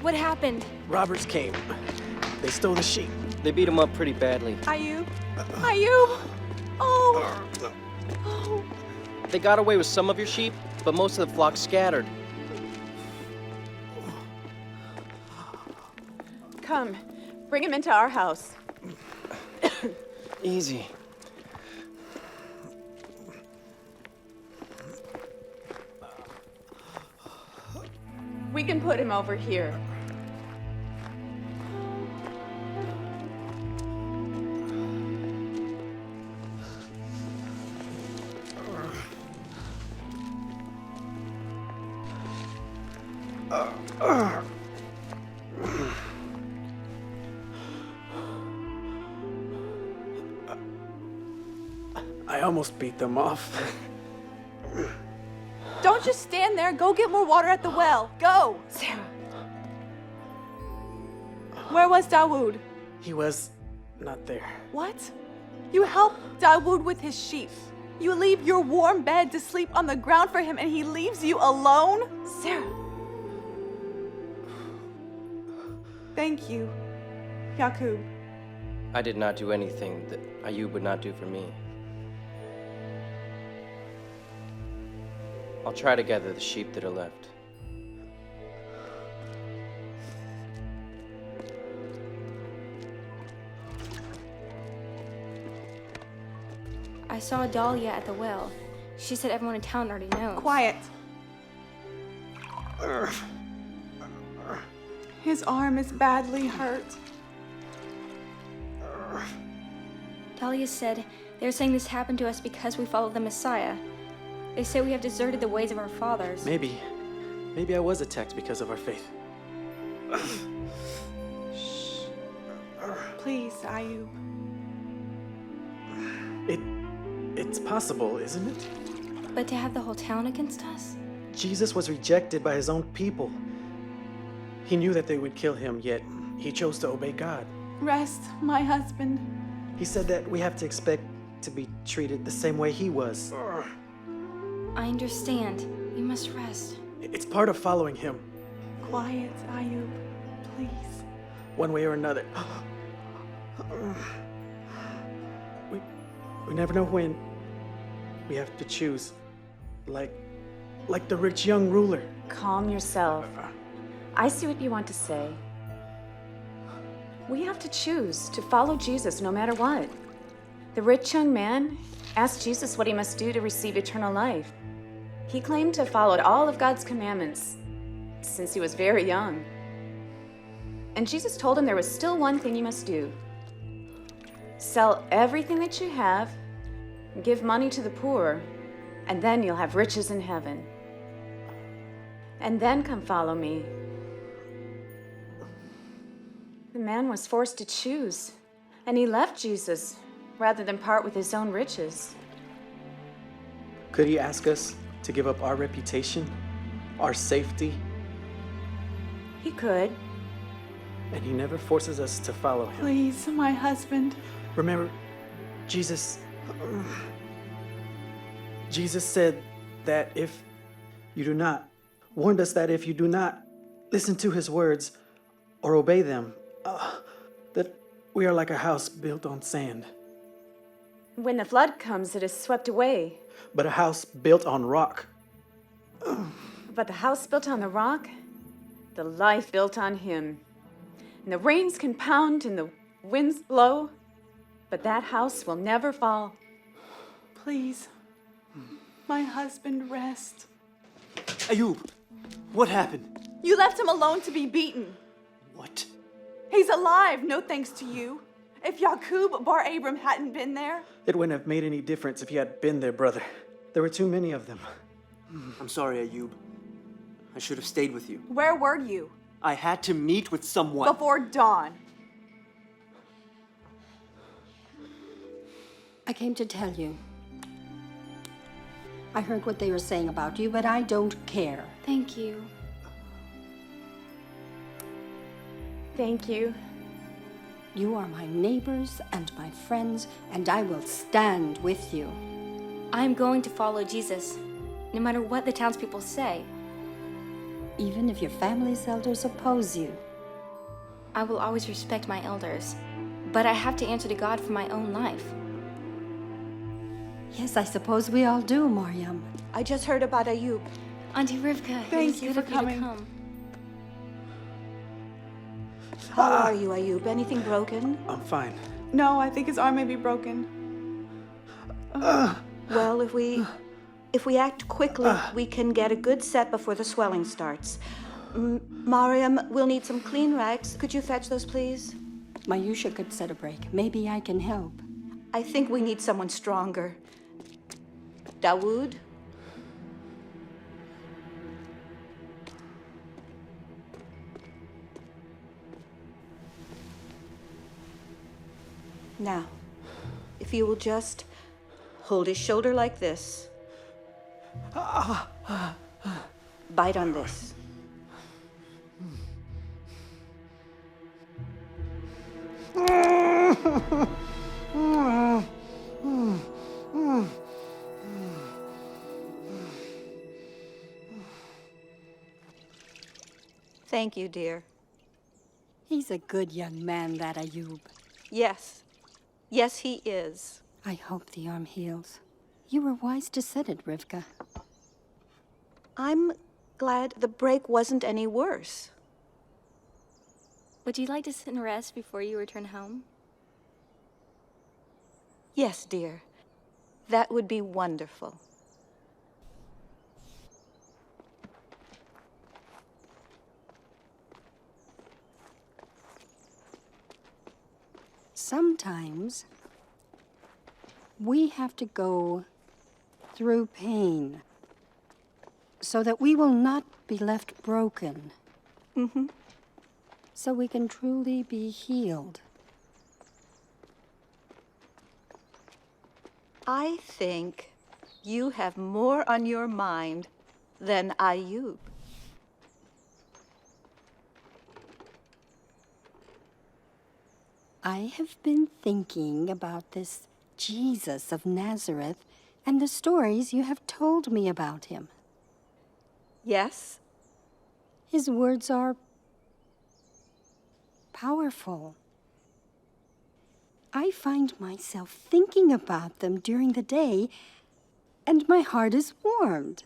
What happened? Robbers came. They stole the sheep. They beat him up pretty badly. Ayub? Ayub! Oh! Oh! They got away with some of your sheep, but most of the flock scattered. Come, bring him into our house. Easy. We can put him over here. I almost beat them off. Don't just stand there. Go get more water at the well. Go! Sarah. Where was Dawood? He was not there. What? You help Dawood with his sheep. You leave your warm bed to sleep on the ground for him and he leaves you alone? Sarah. Thank you, Yaqub. I did not do anything that Ayub would not do for me. I'll try to gather the sheep that are left. I saw Dahlia at the well. She said everyone in town already knows. Quiet. His arm is badly hurt. Dahlia said they're saying this happened to us because we followed the Messiah. They say we have deserted the ways of our fathers. Maybe I was attacked because of our faith. Please, Ayub. It's possible, isn't it? But to have the whole town against us? Jesus was rejected by his own people. He knew that they would kill him, yet he chose to obey God. Rest, my husband. He said that we have to expect to be treated the same way he was. I understand. You must rest. It's part of following him, Quiet, Ayub. Please. one way or another. We never know when we have to choose, like the rich young ruler. Calm yourself. I see what you want to say. We have to choose to follow Jesus no matter what. The rich young man asked Jesus what he must do to receive eternal life. He claimed to have followed all of God's commandments since he was very young. And Jesus told him there was still one thing he must do. Sell everything that you have, give money to the poor, and then you'll have riches in heaven. And then come follow me. The man was forced to choose, and he left Jesus rather than part with his own riches. Could he ask us to give up our reputation, our safety? He could. And he never forces us to follow him. Please, my husband. Remember, Jesus said that if you do not, warned us that if you do not listen to his words or obey them, that we are like a house built on sand. When the flood comes, it is swept away. But a house built on rock. But the house built on the rock, the life built on him. And the rains can pound and the winds blow, but that house will never fall. Please, my husband, rest. Ayub, what happened? You left him alone to be beaten. What? He's alive, no thanks to you. If Yaqub bar Abram hadn't been there. It wouldn't have made any difference if you had been there, brother. There were too many of them. I'm sorry, Ayub. I should have stayed with you. Where were you? I had to meet with someone. Before dawn. I came to tell you. I heard what they were saying about you, but I don't care. Thank you. Thank you. You are my neighbors and my friends, and I will stand with you. I'm going to follow Jesus, no matter what the townspeople say. even if your family's elders oppose you. I will always respect my elders, but I have to answer to God for my own life. Yes, I suppose we all do, Mariam. I just heard about Ayub. Auntie Rivka, Thank it was you good for of you coming. to come. How are you, Ayub? Anything broken? I'm fine. No, I think his arm may be broken. Well, if we act quickly, we can get a good set before the swelling starts. Mariam, we'll need some clean rags. Could you fetch those, please? Mayusha could set a break. Maybe I can help. I think we need someone stronger. Dawood? Now, if you will just hold his shoulder like this. Bite on this. Thank you, dear. He's a good young man, that Ayub. Yes. Yes, he is. I hope the arm heals. You were wise to set it, Rivka. I'm glad the break wasn't any worse. Would you like to sit and rest before you return home? Yes, dear. That would be wonderful. Sometimes we have to go through pain so that we will not be left broken. So we can truly be healed. I think you have more on your mind than Ayub. I have been thinking about this Jesus of Nazareth and the stories you have told me about him. Yes? His words are powerful. I find myself thinking about them during the day, and my heart is warmed.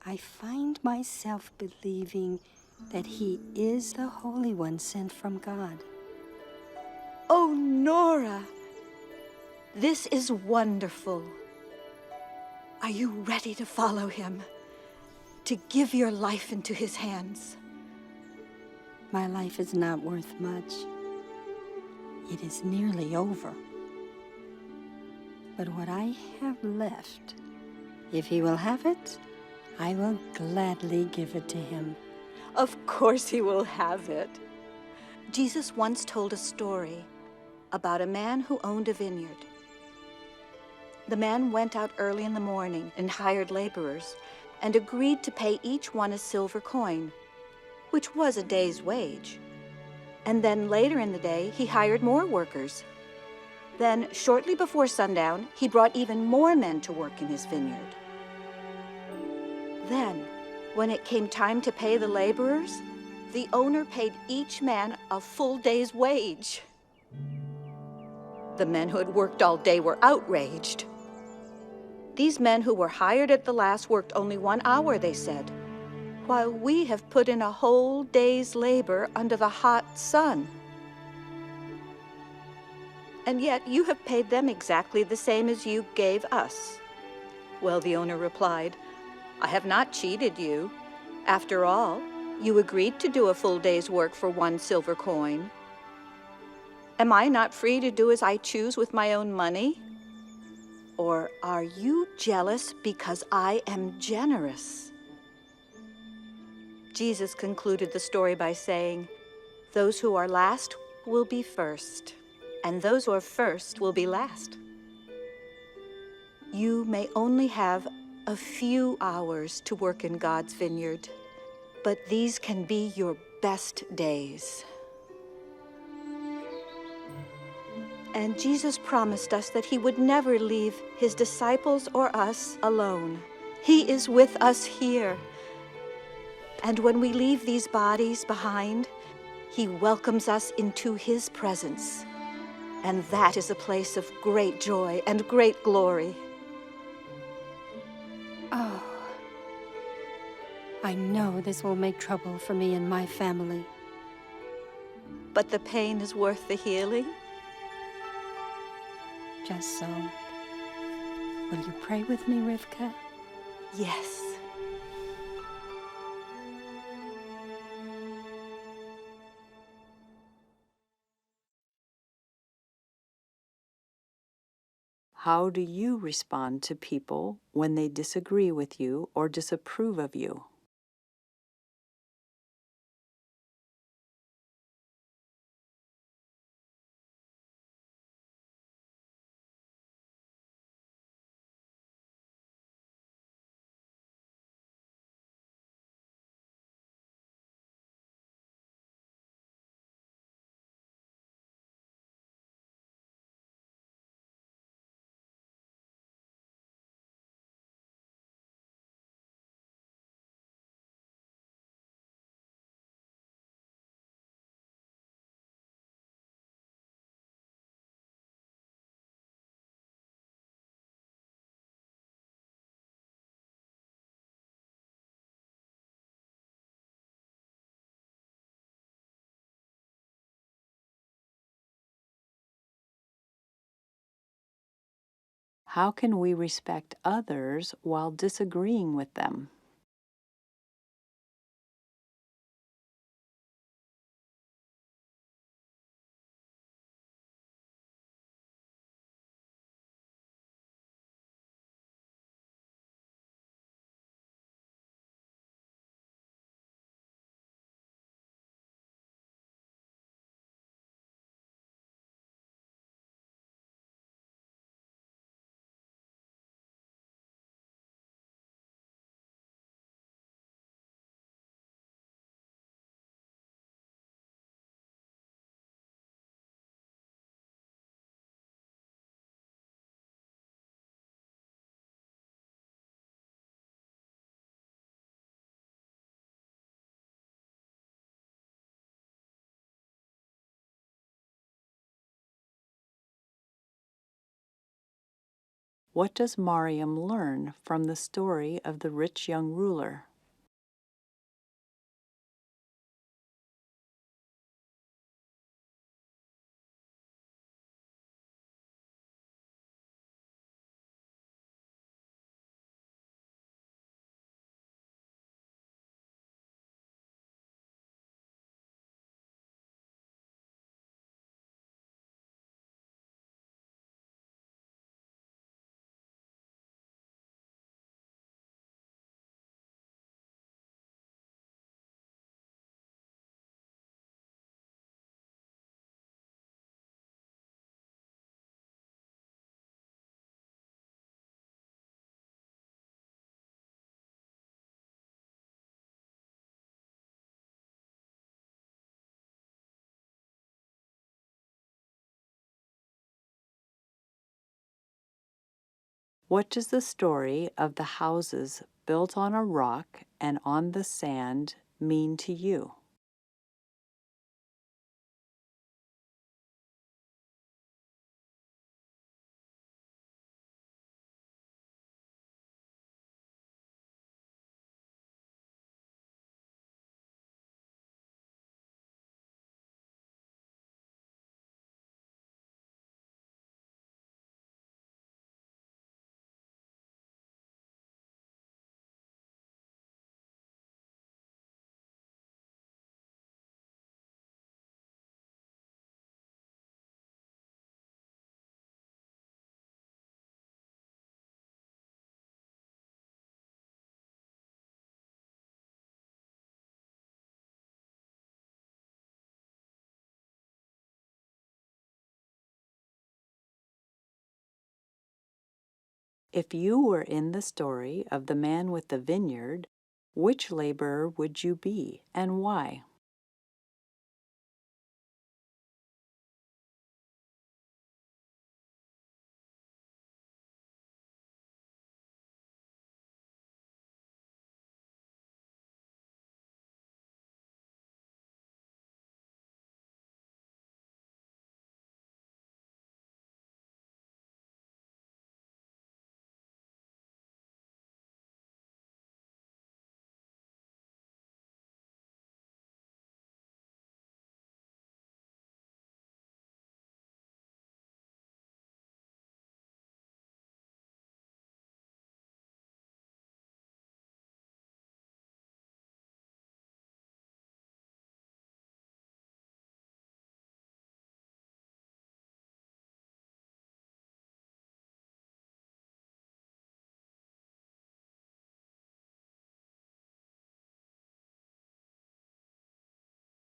I find myself believing that he is the Holy One sent from God. Oh, Noura, this is wonderful. Are you ready to follow him? To give your life into his hands? My life is not worth much. It is nearly over. But what I have left, if he will have it, I will gladly give it to him. Of course he will have it. Jesus once told a story about a man who owned a vineyard. The man went out early in the morning and hired laborers and agreed to pay each one a silver coin, which was a day's wage. And then later in the day, he hired more workers. Then, shortly before sundown, he brought even more men to work in his vineyard. Then, when it came time to pay the laborers, the owner paid each man a full day's wage. The men who had worked all day were outraged. These men who were hired at the last worked only 1 hour, they said, while we have put in a whole day's labor under the hot sun. And yet you have paid them exactly the same as you gave us. Well, the owner replied, I have not cheated you. After all, you agreed to do a full day's work for 1 silver coin. Am I not free to do as I choose with my own money? Or are you jealous because I am generous? Jesus concluded the story by saying, those who are last will be first, and those who are first will be last. You may only have a few hours to work in God's vineyard, but these can be your best days. And Jesus promised us that he would never leave his disciples or us alone. He is with us here, And when we leave these bodies behind, he welcomes us into his presence. And that is a place of great joy and great glory. Oh, I know this will make trouble for me and my family. But the pain is worth the healing. Just so. Will you pray with me, Rivka? Yes. How do you respond to people when they disagree with you or disapprove of you? How can we respect others while disagreeing with them? What does Mariam learn from the story of the rich young ruler? What does the story of the houses built on a rock and on the sand mean to you? If you were in the story of the man with the vineyard, which laborer would you be and why?